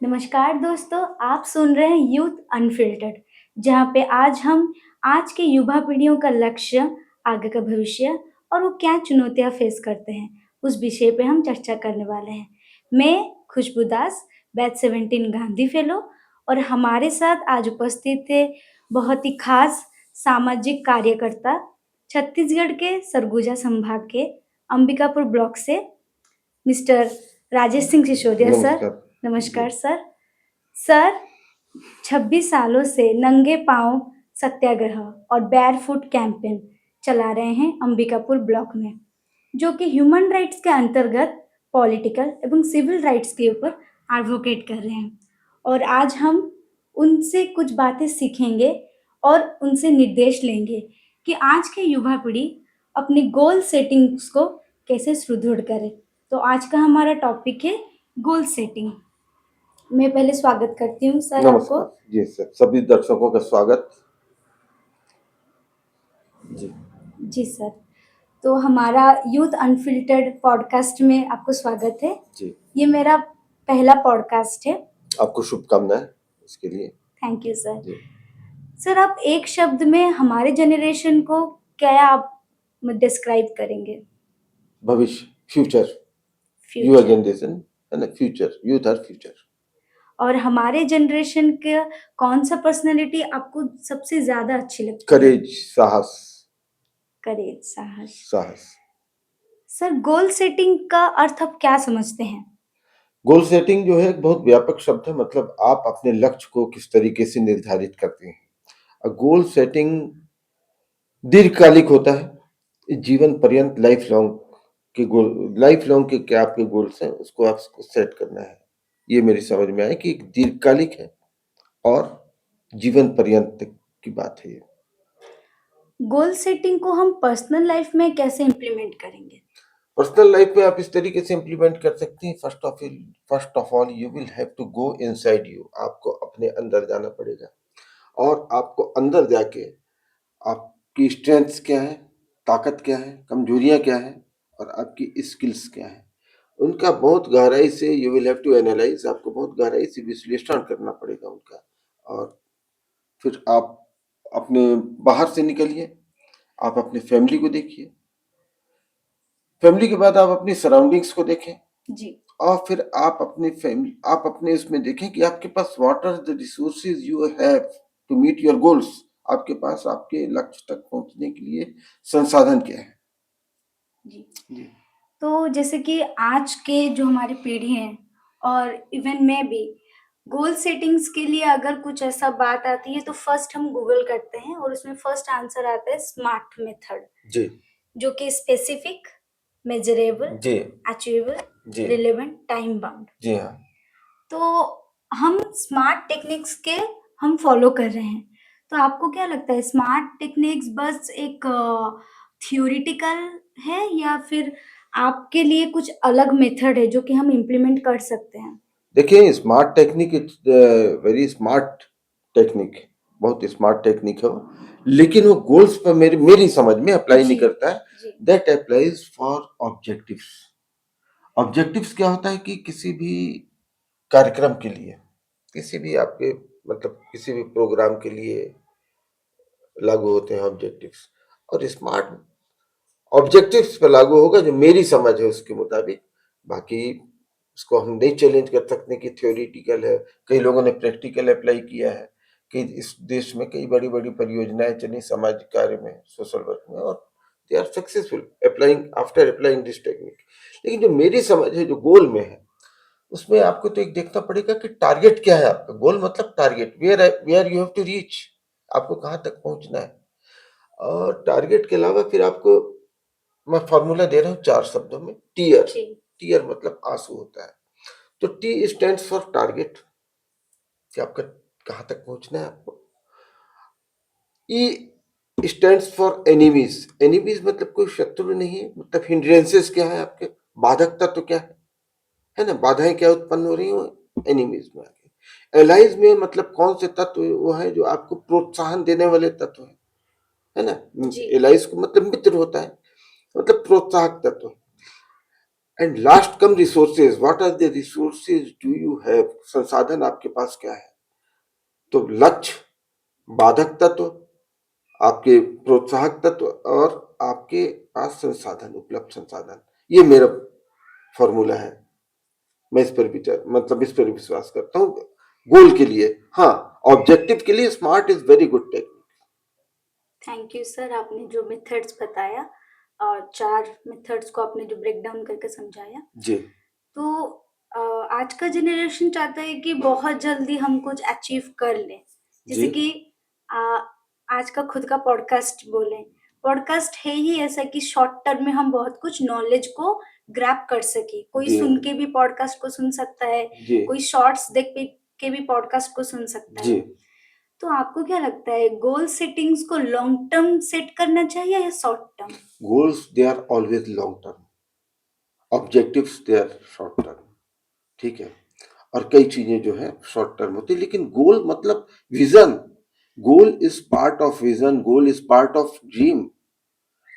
नमस्कार दोस्तों, आप सुन रहे हैं यूथ अनफिल्टर्ड, जहाँ पे आज हम आज के युवा पीढ़ियों का लक्ष्य, आगे का भविष्य और वो क्या चुनौतियाँ फेस करते हैं, उस विषय पे हम चर्चा करने वाले हैं। मैं खुशबू दास, बैच 17 गांधी फेलो और हमारे साथ आज उपस्थित थे बहुत ही खास सामाजिक कार्यकर्ता, छत्तीसगढ़ के सरगुजा संभाग के अंबिकापुर ब्लॉक से मिस्टर राजेश सिंह सिसोदिया सर। नमस्कार। नमस्कार सर। सर 26 सालों से नंगे पांव सत्याग्रह और बैरफुट कैंपेन चला रहे हैं अंबिकापुर ब्लॉक में, जो कि ह्यूमन राइट्स के अंतर्गत पॉलिटिकल एवं सिविल राइट्स के ऊपर एडवोकेट कर रहे हैं। और आज हम उनसे कुछ बातें सीखेंगे और उनसे निर्देश लेंगे कि आज के युवा पीढ़ी अपनी गोल सेटिंग्स को कैसे सुदृढ़ करे। तो आज का हमारा टॉपिक है गोल सेटिंग। मैं पहले स्वागत करती हूँ सर आपको। नमस्कार जी सर, सभी दर्शकों का स्वागत जी। जी सर, तो हमारा यूथ अनफिल्टर्ड पॉडकास्ट में आपको स्वागत है जी। ये मेरा पहला पॉडकास्ट है। आपको शुभकामनाएं इसके लिए। Thank you sir. जी। सर आप एक शब्द में हमारे जनरेशन को क्या आप डिस्क्राइब करेंगे? भविष्य, फ्यूचर, युवा फ्यूचर। जनरेशन है ना, फ्यूचर, यूथ आर फ्यूचर। और हमारे जनरेशन का कौन सा पर्सनालिटी आपको सबसे ज्यादा अच्छी लगती है? करेज, साहस। करेज, साहस। साहस। सर गोल सेटिंग का अर्थ आप क्या समझते हैं? गोल सेटिंग जो है एक बहुत व्यापक शब्द है, मतलब आप अपने लक्ष्य को किस तरीके से निर्धारित करते हैं। गोल सेटिंग दीर्घकालिक होता है, जीवन पर्यंत लाइफ लॉन्ग के गोल, लाइफ लॉन्ग के क्या आपके गोल्स हैं उसको आपको सेट करना है। ये मेरी समझ में आया कि एक दीर्घकालिक है और जीवन पर्यंत की बात है ये। गोल सेटिंग को हम पर्सनल लाइफ में कैसे इम्प्लीमेंट करेंगे? पर्सनल लाइफ में आप इस तरीके से इम्प्लीमेंट कर सकते हैं। First of all you will have to go inside you. आपको अपने अंदर जाना पड़ेगा और आपको अंदर जाके आपकी स्ट्रेंथ्स क्या है, ताकत क्या है, कमजोरियां क्या है और आपकी स्किल्स क्या है, उनका बहुत गहराई से you will have to analyse. आपको बहुत गहराई से विश्लेषण करना पड़ेगा उनका। और फिर आप अपने बाहर से निकलिए, आप अपने फैमिली को देखिए, फैमिली के बाद आप अपनी सराउंडिंग्स को देखें जी। और फिर आप अपने इसमें देखें कि आपके पास what are the resources you have to meet your goals. आपके पास आपके लक्ष्य तक पहुंचने के लिए संसाधन क्या है। जी। जी। तो जैसे कि आज के जो हमारी पीढ़ी है और इवन मैं भी गोल सेटिंग्स के लिए अगर कुछ ऐसा बात आती है तो फर्स्ट हम गूगल करते हैं और उसमें फर्स्ट आंसर आता है स्मार्ट मेथड, जी। जो कि स्पेसिफिक, मेजरेबल, जी। अचीवेबल, जी। Relevant, time bound. जी हाँ। तो हम स्मार्ट टेक्निक्स के हम फॉलो कर रहे हैं। तो आपको क्या लगता है स्मार्ट टेक्निक्स बस एक थ्योरिटिकल है या फिर आपके लिए कुछ अलग मेथड है जो कि हम इम्प्लीमेंट कर सकते हैं? देखिए, smart technique it's very smart technique, बहुत स्मार्ट टेक्निक है वो, लेकिन वो गोल्स पर मेरी समझ में अप्लाई नहीं जी। करता है। जी। That applies for objectives. Objectives क्या होता है कि किसी भी कार्यक्रम के लिए, किसी भी आपके मतलब किसी भी प्रोग्राम के लिए लागू होते हैं ऑब्जेक्टिव्स। और स्मार्ट ऑब्जेक्टिव्स पर लागू होगा जो मेरी समझ है उसके मुताबिक। बाकी उसको हम नहीं चैलेंज कर सकते कि थ्योरिटिकल है। कई लोगों ने प्रैक्टिकल अप्लाई किया है कि इस देश में कई बड़ी बड़ी परियोजनाएं चली सामाजिक कार्य में, सोशल वर्क में, और they are successful applying after applying this technique. लेकिन जो मेरी समझ है जो गोल में है, उसमें आपको तो एक देखना पड़ेगा कि टारगेट क्या है आपका। गोल मतलब target, where you have to reach, आपको कहाँ तक पहुंचना है। और टारगेट के अलावा फिर आपको मैं फॉर्मूला दे रहा हूँ 4 शब्दों में। टीयर, टीयर मतलब आंसू होता है। तो टी स्टैंड्स फॉर टारगेट, कि आपका कहाँ तक पहुंचना है आपको। ई स्टैंड्स फॉर एनिमीज, एनिमीज मतलब कोई शत्रु नहीं है, मतलब हिंड्रेंसेस क्या है आपके, बाधक तत्व क्या है ना, बाधाएं क्या उत्पन्न हो रही हो एनिमीज में आके। एलाइज में मतलब कौन से तत्व वो है जो आपको प्रोत्साहन देने वाले तत्व है ना। एलाइज को मतलब मित्र होता है, मतलब प्रोत्साहक तत्व। And last come resources, what are the resources do you have, संसाधन आपके पास क्या है? तो लक्ष्य, बाधक तत्व, आपके प्रोत्साहक तत्व और आपके पास संसाधन, उपलब्ध संसाधन, ये मेरा फॉर्मूला है। मैं इस पर विचार मतलब इस पर विश्वास करता हूँ गोल के लिए। हाँ, ऑब्जेक्टिव के लिए smart is very good technique. Thank you sir, आपने जो मेथड्स बताया और 4 मेथड्स को आपने जो ब्रेक डाउन करके समझाया। जी तो आज का जनरेशन चाहता है कि बहुत जल्दी हम कुछ अचीव कर लें। जैसे जी कि अ, आज का खुद का पॉडकास्ट बोलें, पॉडकास्ट है ही ऐसा कि शॉर्ट टर्म में हम बहुत कुछ नॉलेज को ग्रैब कर सकें। कोई जी सुन के भी पॉडकास्ट को सुन सकता है, जी कोई शॉर्ट्स देख के भी पॉडकास्ट को सुन सकता जी है। तो आपको क्या लगता है, गोल सेटिंग्स को लॉन्ग टर्म सेट करना चाहिए या short term? Goals they are always long term, objectives they are short term. ठीक है, और कई चीजें जो है शॉर्ट टर्म होती है, लेकिन गोल मतलब vision. Goal is part of vision, goal is part of dream.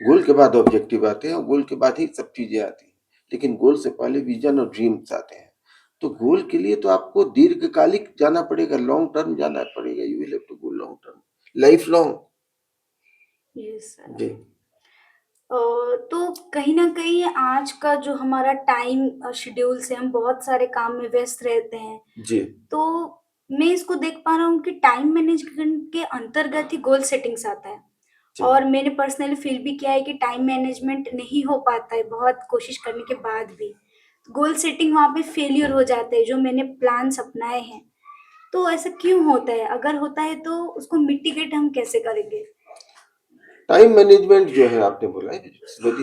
Goal के बाद ऑब्जेक्टिव आते हैं और गोल के बाद ही सब चीजें आती हैं, लेकिन गोल से पहले विजन और ड्रीम्स आते हैं। तो गोल के लिए तो आपको दीर्घकालिक जाना पड़ेगा, लॉन्ग टर्म जाना पड़ेगा। You will have to go long term, life long. Yes sir. जी तो कहीं न कहीं आज का जो हमारा टाइम शेड्यूल से हम बहुत सारे काम में व्यस्त रहते हैं। जी तो मैं इसको देख पा रहा हूँ कि टाइम मैनेजमेंट के अंतर्गत ही गोल सेटिंग्स आता है। जी और मैंने पर्सनली फ़ील भी किया है कि टाइम मैनेजमेंट नहीं हो पाता है बहुत कोशिश करने के बाद भी। गोल सेटिंग वहाँ पे फेलियर हो जाते हैं जो मैंने प्लान्स अपनाए हैं। तो ऐसा क्यों होता है? अगर होता है तो उसको मिटिगेट हम कैसे करेंगे? टाइम मैनेजमेंट जो है आपने बोला है, it's very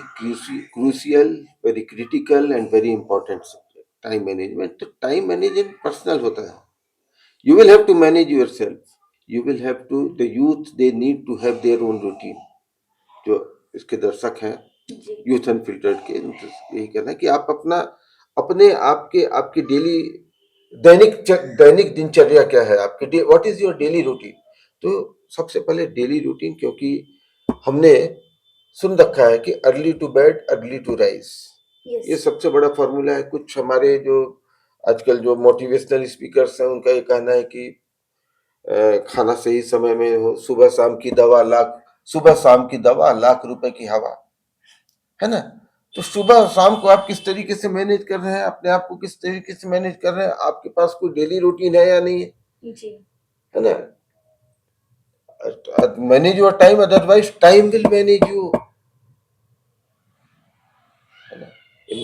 crucial, very critical and very important subject. Time management, तो टाइम मैनेजमेंट पर्सनल होता है। You will have to manage yourself, you will have to, the youth they need to have their own routine. जो इसके दर्शक हैं जी। Youth unfiltered के, उनसे यही कहना है कि आप अपना अपने आपके आपकी डेली दैनिक दिनचर्या क्या है आपकी, what is your daily routine. तो सबसे पहले डेली रूटीन, क्योंकि हमने सुन रखा है कि early to bed early to rise, ये यस। सबसे बड़ा फॉर्मूला है। कुछ हमारे जो आजकल जो मोटिवेशनल स्पीकर्स हैं उनका ये कहना है कि खाना सही समय में हो, सुबह शाम की दवा लाख, सुबह शाम की दवा लाख रुपए की हवा, है ना? तो सुबह और शाम को आप किस तरीके से मैनेज कर रहे हैं, अपने आप को किस तरीके से मैनेज कर रहे हैं, आपके पास कोई डेली रूटीन है या नहीं है, जी। है ना? Manage your time, otherwise time will manage you, है ना?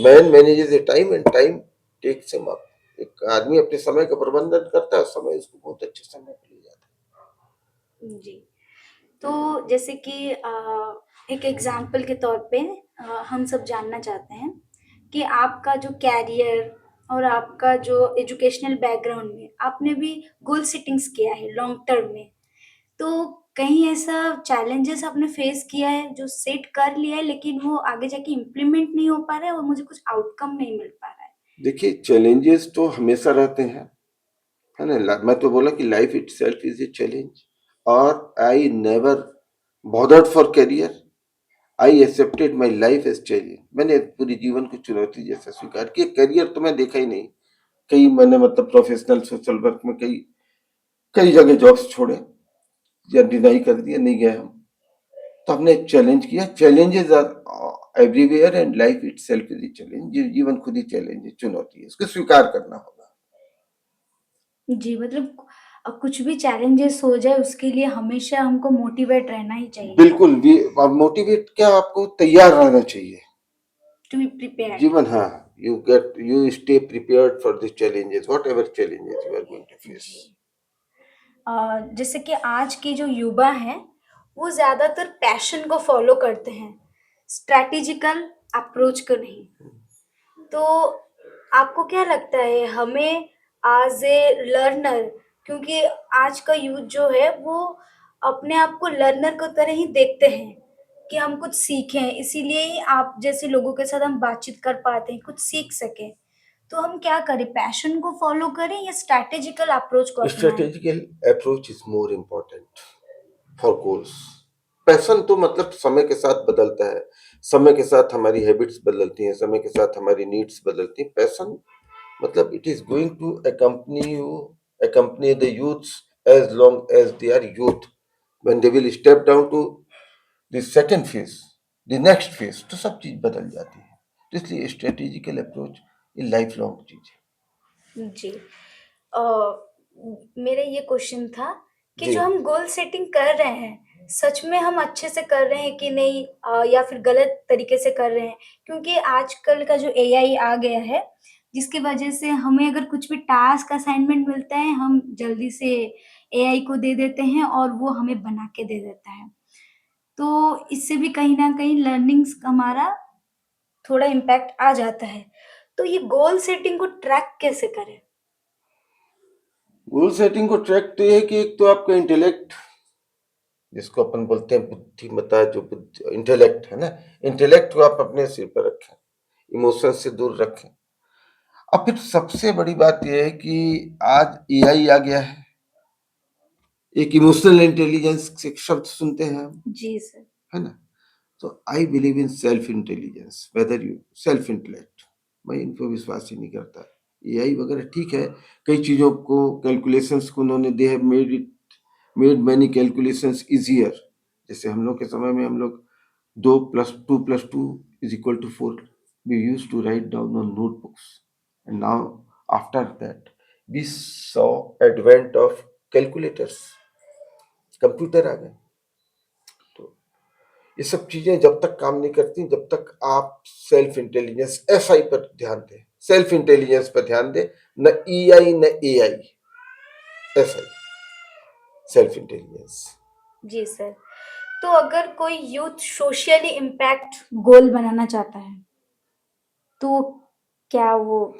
Man manages a time and time takes him up. एक आदमी अपने समय का प्रबंधन करता है, समय उसको बहुत अच्छे समय पे ले जाता जी। तो जैसे कि एक एग्ज़ाम्पल के तौर पे हम सब जानना चाहते हैं कि आपका जो कैरियर और आपका जो एजुकेशनल बैकग्राउंड में आपने भी गोल सेटिंग्स किया है लॉन्ग टर्म में। तो कहीं ऐसा चैलेंजेस आपने फेस किया है जो सेट कर लिया है लेकिन वो आगे जाके इम्प्लीमेंट नहीं हो पा रहा है और मुझे कुछ आउटकम नहीं मिल पा रहा है? है। देखिए, चैलेंजेस तो हमेशा रहते हैं, है ना? मैं तो बोला कि life itself is a challenge, और I never bothered for career, I accepted my life as challenge. मैंने पूरी जीवन को चुनौती जैसा स्वीकार किया। करियर तो मैं देखा ही नहीं। कई मैंने मतलब प्रोफेशनल सोशल वर्क में कई कई जगह जॉब्स छोड़े या डिनाई कर दिया, नहीं गए हम। तो हमने चैलेंज किया, challenges are everywhere and life itself is a challenge. जीवन खुद ही चैलेंज है, चुनौती है, उसको स्वीकार करना होगा। जी, मतलब कुछ भी चैलेंजेस हो जाए उसके लिए हमेशा हमको मोटिवेट रहना ही चाहिए। बिल्कुल भी, मोटिवेट क्या, आपको तैयार रहना चाहिए। To be prepared. जीवन, हाँ, you stay prepared for this challenges, whatever challenges you are going to face. जी। जैसे कि आज के जो युवा हैं, वो ज़्यादातर पैशन को फ़ॉलो करते हैं, स्ट्रैटेजिकल अप्रोच को नहीं। तो आपको क्या लगता है हमें एज़ ए लर्नर, क्योंकि आज का यूथ जो है वो अपने आप को लर्नर की तरह ही देखते हैं कि हम कुछ सीखें, इसीलिए ही आप जैसे लोगों के साथ हम बातचीत कर पाते हैं, कुछ सीख सकें। तो हम क्या करें, पैशन को फ़ॉलो करें या स्ट्रैटेजिकल अप्रोच को अपनाएँ? Strategical approach is more important for goals. Passion तो मतलब समय के साथ बदलता है, समय के साथ हमारी हैबिट्स बदलती हैं, समय के साथ हमारी नीड्स बदलती हैं। पैशन मतलब it is going to accompany the youths as long as they are youth. When they will step down to the second phase, the next phase, तो सब चीज बदल जाती है। तो इसलिए स्ट्रेटेजिकल अप्रोच ये लाइफ लॉन्ग चीज है। जी। अ, मेरा ये क्वेश्चन था कि जी जो हम गोल सेटिंग कर रहे हैं, सच में हम अच्छे से कर रहे हैं कि नहीं, या फिर गलत तरीके से कर रहे हैं? क्योंकि आजकल का जो एआई आ गया है, जिसकी वजह से हमें अगर कुछ भी टास्क असाइनमेंट मिलता है, हम जल्दी से एआई को दे देते हैं और वो हमें बना के दे देता है। तो इससे भी कहीं न कहीं लर्निंग्स हमारा थोड़ा इम्पैक्ट आ जाता है। तो ये गोल सेटिंग को ट्रैक कैसे करें? गोल सेटिंग को ट्रैक तो ये है कि एक तो आपका इंटेलेक्ट, जिसको अपन बोलते हैं बुद्धिमत्ता, जो इंटेलेक्ट है ना, इंटेलेक्ट को आप अपने सिर पर रखें, इमोशन से दूर रखें। अब फिर सबसे बड़ी बात यह है कि आज एआई आ गया है, एक इमोशनल इंटेलिजेंस एक शब्द सुनते हैं हम, जी सर। है ना? तो I believe in self intelligence, whether you self intellect, मैं इन पर विश्वास ही नहीं करता। एआई वगैरह ठीक है, कई चीजों को कैलकुलेशंस को उन्होंने they have made many calculations easier. जैसे हम लोग के समय में हम लोग 2 + 2 + 2 = 4 we used to write down on notebooks, and now after that we saw advent of calculators, computer आ गए। तो ये सब चीजें जब तक काम नहीं करती, जब तक आप सेल्फ इंटेलिजेंस एसआई पर ध्यान दें, सेल्फ इंटेलिजेंस पर ध्यान दें, न ईआई न एआई, एसआई, सेल्फ इंटेलिजेंस। जी सर। तो अगर कोई यूथ सोशली इम्पैक्ट गोल बनाना चाहता है, तो क्या वो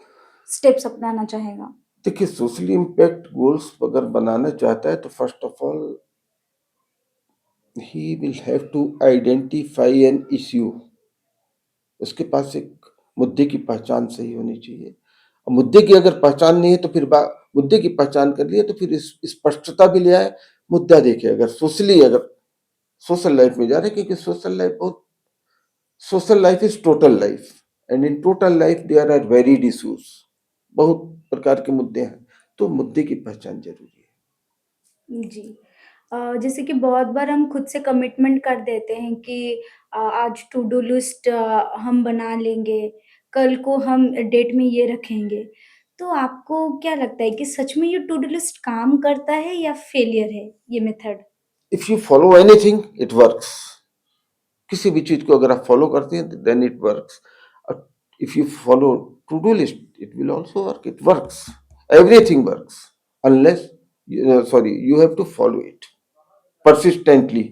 स्टेप्स अपनाना चाहेगा? देखिए, सोशली इम्पैक्ट गोल्स अगर बनाना चाहता है तो first of all he will have to identify an issue। उसके पास एक मुद्दे की पहचान सही होनी चाहिए। और मुद्दे की अगर पहचान नहीं है तो फिर मुद्दे की पहचान कर लिया तो फिर स्पष्टता भी ले आए, मुद्दा देखे। अगर सोशल लाइफ में जा रहे, क्योंकि social life is total life, and in total life there are varied issues, बहुत प्रकार के मुद्दे हैं, तो मुद्दे की पहचान जरूरी है। जी। जैसे कि बहुत बार हम खुद से कमिटमेंट कर देते हैं कि आज टू डू लिस्ट हम बना लेंगे, कल को हम डेट में ये रखेंगे। तो आपको क्या लगता है कि सच में ये टू डू लिस्ट काम करता है या फेलियर है ये method? If you follow anything it works. किसी भी चीज को अगर आप फॉलो करते हैं then it works. If you follow to do list it will also work, it works, everything works, unless sorry you have to follow it persistently.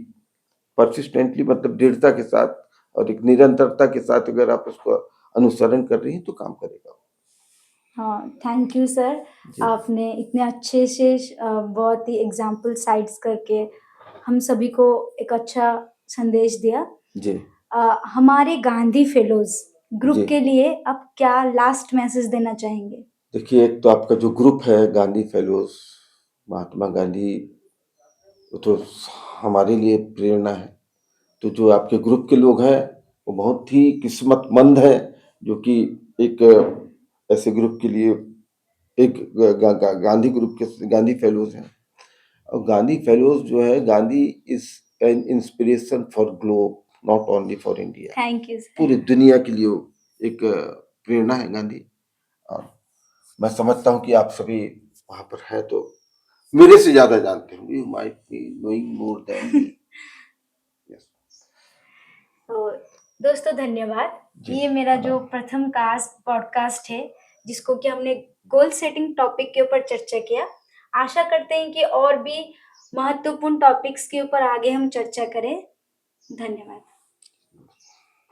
Persistently मतलब दृढ़ता के साथ और एक निरंतरता के साथ अगर आप उसको अनुसरण कर रही हैं तो काम करेगा। हाँ, थैंक यू सर। जी आपने इतने अच्छे से बहुत ही एग्ज़ाम्पल साइट्स करके हम सभी को एक अच्छा संदेश दिया। जी हमारे गांधी फेलोज़ ग्रुप जी। के लिए आप क्या लास्ट मैसेज देना चाहेंगे? देखिए, एक तो आपका जो ग्रुप है गांधी फेलोज, महात्मा गांधी, वो तो हमारे लिए प्रेरणा है। तो जो आपके ग्रुप के लोग हैं वो बहुत ही किस्मतमंद हैं, जो कि एक ऐसे ग्रुप के लिए एक गांधी ग्रुप के गांधी फेलोज हैं। और गांधी फेलोज जो है, Gandhi is an inspiration for globe, not only for India. Thank you sir. पूरी दुनिया के लिए वो एक प्रेरणा है गांधी। और मैं समझता हूँ कि आप सभी वहां पर हैं तो मेरे से ज्यादा जानते होंगे, you might be knowing more than me. Yes तो दोस्तों धन्यवाद। जी ये मेरा हाँ जो प्रथम कास्ट पॉडकास्ट है, जिसको कि हमने गोल सेटिंग टॉपिक के ऊपर चर्चा किया। आशा करते हैं कि और भी महत्वपूर्ण टॉपिक्स के ऊपर आगे हम चर्चा करें। धन्यवाद।